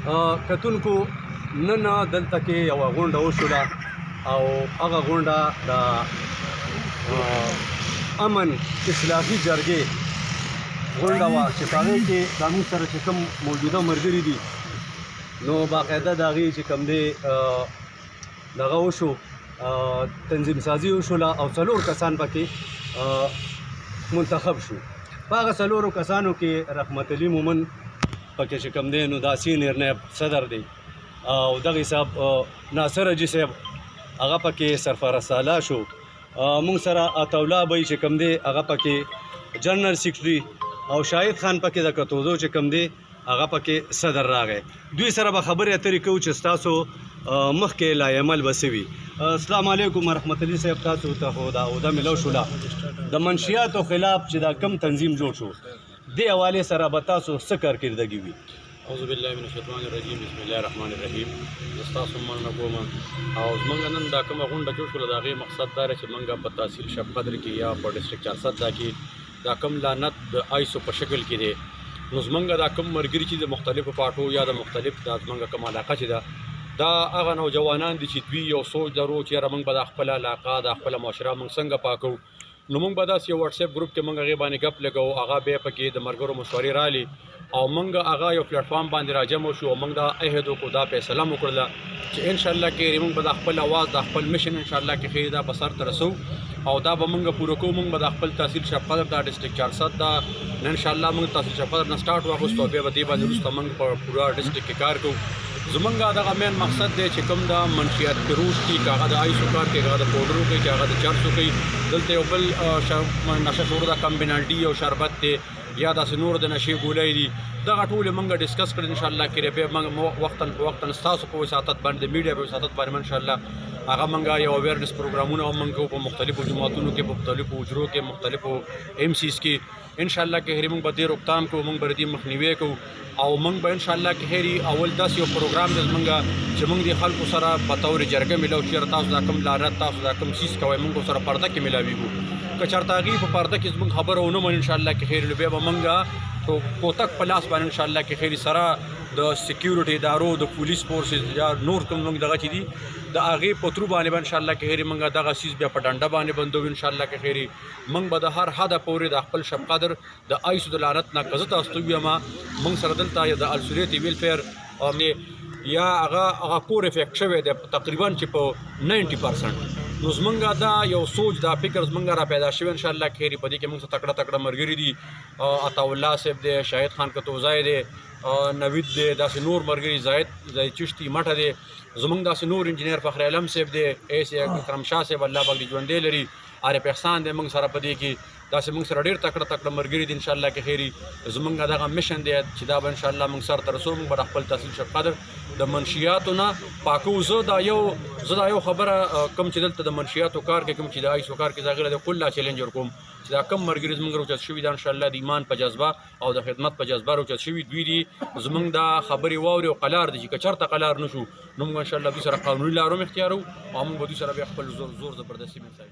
کتونکو نن دلته کې یوه غونډه وشوله او هغه غونډه د امن اصلاحي جرګې غونډه وه چې په هغې کې زموږ سره چې کوم موجوده ملګري دي نو باقاعده د هغې چې کوم دی دغه وشو تنظیم سازي وشوله او 4 کسان پکې منتخب شو. په هغه 4 کسانو کې رحمت علي مومن پکې چې کوم دی نو دا سینیر نایب صدر دی او دغه حساب ناصر حاجي صاحب هغه پکې سرفراز سالا شو. مونږ سره عطاالله بی چې کوم دی هغه پکې جنرال سیکرټري او شاهد خان پکې د کتوزو چې کوم دی هغه پکې صدر راغی. دوی سره به خبرې اترې کوو چې ستاسو مخکې لایعمل به څه وي. السلام علیکم ورحمت الله صاحب، تاسو ته خو دا عہده ملو شوله د منشیاتو خلاف چې دا کم تنظیم جوړ شو دې حوالې سره به تاسو څه کارکردګي وي؟ اعوذ بالله من الشیطان الرجیم، بسم الله الرحمن الرحیم. زه ستاسو مننه کوم او زموږ نن دا کومه غونډه جوړ شوله د هغې مقصد دا دی چې موږ په تحصیل شب قدر کې یا په ډسټرکټ 400 کې دا کوم لعنت د آیسو په شکل کې دی نو زموږ دا کوم ملګري چې د مختلفو پارټو یا د مختلف دا زموږ کوم علاقه چې ده دا هغه نوجوانان دي چې دوی یو سوچ لرو چې یاره موږ به د خپله علاقه د خپله معاشره موږ څنګه پاکو. نو موږ به داسې یو وټساپ ګروپ کې موږ هغې باندې ګپ لګوو، هغه بیا پکې د ملګرو مشورې رالي او موږ هغه یو پلیټفارم باندې راجمع شو او موږ دا عهد وکړو، دا فیصله مو وکړله چې انشاءالله کې موږ به د خپل اواز د خپل مشن انشاءالله کې خیر دا به سر ته رسو او دا به موږ پوره کوو. موږ به د خپل تحصیل شب قدر دا ډسټرکټ 400 دا انشاءالله موږ تحصیل شب قدر نه سټارټ واخیستو او بیا به دې باندې وروسته موږ په پوره ډسټرکټ کې کار کوو. زمونږ دغه مین مقصد دی چې کوم د منشیات فروش دي، که هغه د آیسو کار کوي، که هغه د پوډرو کوي، که هغه د چرسو کوي، دلته یو بل نشه شوره د کمبینالډي او شربت دی یا داسې نور د نشې ګولۍ دي، دغه ټولې موږ ډسکس کړي انشاءالله کې بیا موږ وختاً په وختاً ستاسو په وساطت باندې د میډیا په وساطت باندې انشاءالله هغه موږ یو اویرنس پروګرامونه هم موږ کوو په مختلفو جماعتونو کې، په مختلفو حجرو کې، مختلفو ایم سیز کې انشاءالله کې هرې موږ به دې روکتام کوو، موږ به د دې مخنیوی کوو او موږ به انشاءالله کې هرې اول داسې یو پروګرام دی زموږ چې موږ د خلکو سره په طور جرګه میلاو چېرې تاسو دا کوم لعنت تاسو دا کوم څیز کوئ موږ سره پرده کې میلاویږو. که چېرته هغې په پرده کې زموږ خبره ونه منو انشاءالله کې خیر نو بیا به موږ کوتک په لاس باندې انشاءالله کې خیر سره د سکیورټي ادارو د پولیس فورسز یا نور کوم موږ دغه چې دي د هغې په ترو باندې به انشاءالله کې خیر موږ دغه څیز بیا په ډنډه باندې بندوو انشاءالله کې خیر موږ به د هر حده پورې د خپل شب قدر د آیسو د لعنت نه که زه تاسو ته ووایم موږ سره دلته یا د السوریتي ویلفیر یا هغه کور افیکټ شوی دی تقریبا چې په 90%. نو زمونږ دا یو سوچ دا فکر زمونږ را پیدا شوی انشاءالله کې په دې کې موږ سره تکړه تکړه ملګري دي، عطاالله صاحب دی، شاهد خان کتوزی دی، نوید دی، داسې نور ملګري زاهد چشتي مټه دی، زمونږ داسې نور انجینیر فخر علم صاحب دی، ایس اکرم شاه صاحب الله پاک دې ژوندی لري، عارف احسان دی موږ سره په دې کې داسې موږ سره ډېر تکړه تکړه ملګري دي انشاءالله کې خیري. زمونږ دغه مشن دی چې دا به انشاءالله موږ سر ته رسو، موږ به د خپل تحصیل شب قدر د منشیاتو نه پاکو. زه دا یو خبره کوم چې دلته د منشیاتو کار کوي، کوم چې د آیسو کار کوي، دا غیر د کله چیلنج ورکوم چې دا کم ملګري زموږ راوچت شوي دا انشاءالله د ایمان په جذبه او د خدمت په جذبه راوچت شوي دوی دي زموږ دا خبرې واوري او قلار دي چې که چېرته قلار نه شو نو موږ انشاءالله دوی سره قانوني لارو هم اختیاروو او موږ به دوی سره بیا خپل زور زبردستي مثال